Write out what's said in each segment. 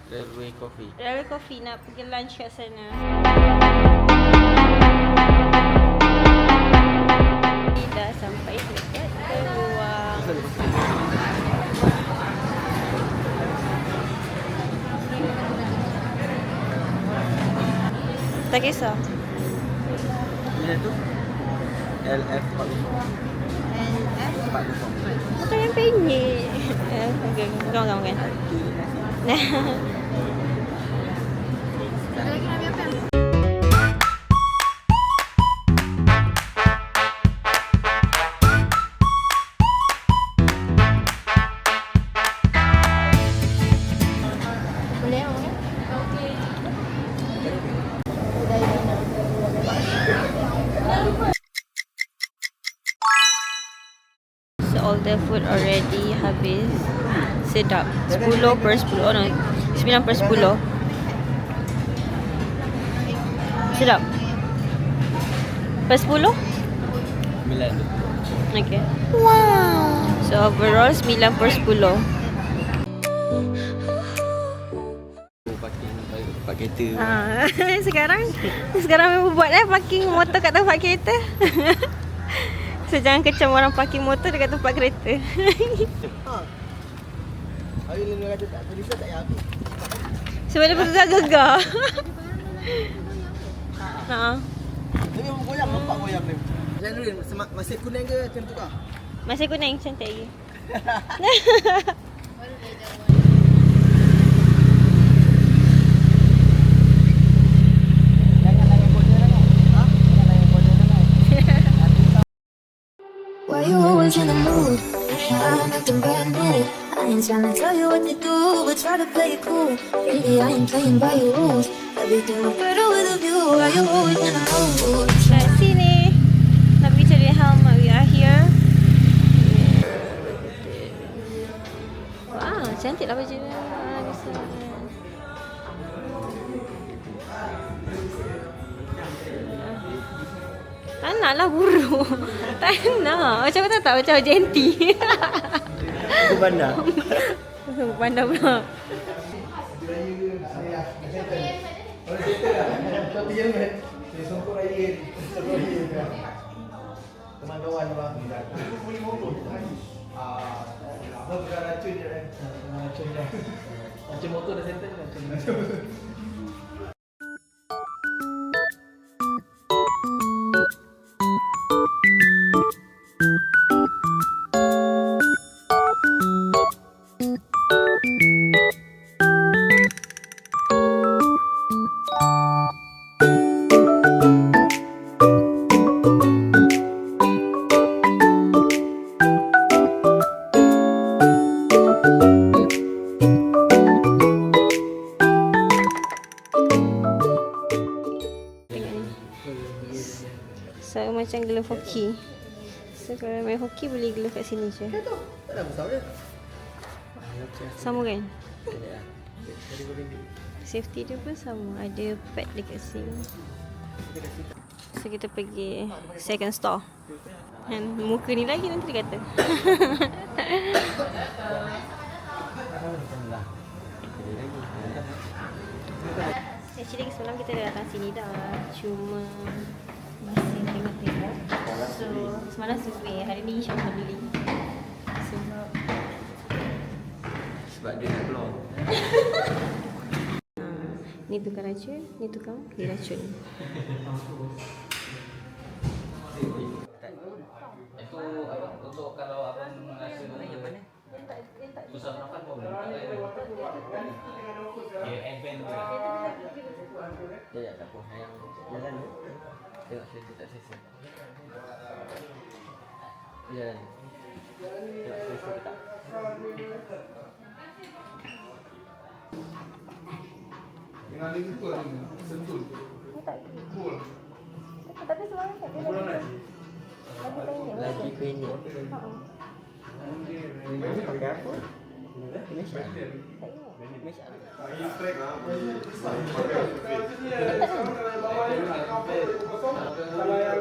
Railway Coffee. Railway Coffee nak pergi lunch kat sana. Dah sampai dekat peluang. Tak kisah. Bila tu? LF 44. LF 44. Bukan yang penyek. Okay, makan. Ada lagi nak apa? Boleh makan? Okey. So all the food already habis. Sedap. 10 per 10. Oh no, 9 per 10. Sedap. Per 10? 9. Okay. Wow. So overall 9 per 10. Park kereta. Sekarang memang buat parking motor kat tempat kereta. So jangan kecam orang parking motor dekat tempat kereta. Hari ni kata tak tulis tak payah habis. Sebab dia bergegar-gegar. Ha. Dia memang goyang, nampak goyang ni. Januari masih kuning ke macam tu kah? Masih kuning cantik lagi. Why you always in the mood? I'm acting brand new. I ain't trying to tell you what to do, but try to play it cool. Really, I ain't playing by your rules. Everything look better with a view. Why you always in the mood? Kat sini nak pergi cari helmet. We are here. Wow, cantik lah baju dia. Tak nak lah buru. Tak nak. Macam kau tak macam jenti. Itu bandar. Pandai pula. Teman-kawan bang. Bukan racun je kan. Racun je. Racun motor dah settle racun. So macam glove hoki. So kalau main hoki boleh glove kat sini je. Tak ada besar dia. Sama kan? Safety dia pun sama. Ada pad dekat sini. So kita pergi second store. Dan muka ni lagi nanti dia kata. Actually semalam kita dah datang sini dah. Cuma masih tengok-tengok. So semalam survey. Hari ni insyaAllah beli. Sebab dia nak keluar. Ni tukar racun, ni tukar diracun. Itu apa untuk kalau abang rasa yang mana? Susah nafas pun boleh. Dia advance juga. Ya tak apa. Yang jalan tu. Tengok saya tak selesa. Jalan. Tengok selesa ke tak. Dengan lagi tu ni, sentul. Cool. Tapi semalam tak ada lagi. Lagi pendek. Ini pakai apa? Mesya. Mesya. Ini track lah. Kalau yang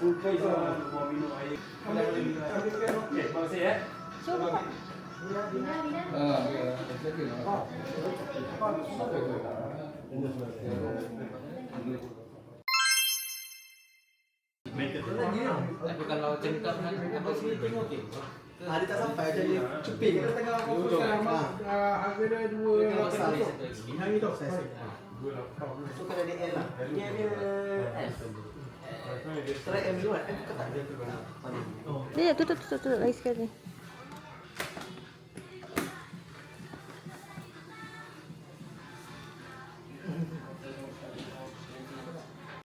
full face lah, mau minum air. Okey, makasih ya. Cuba. Ya, second. Tapi kalau cerita dengan apa sih tengok okey. Hari tak sampai jadi ceping. Kita tengah fokus sekarang. Harga dia dua. Hari tu saya. So kena di L lah. Ini ada S. Try M dulu kan? Kata dia tu. Dia tutup lagi sekali.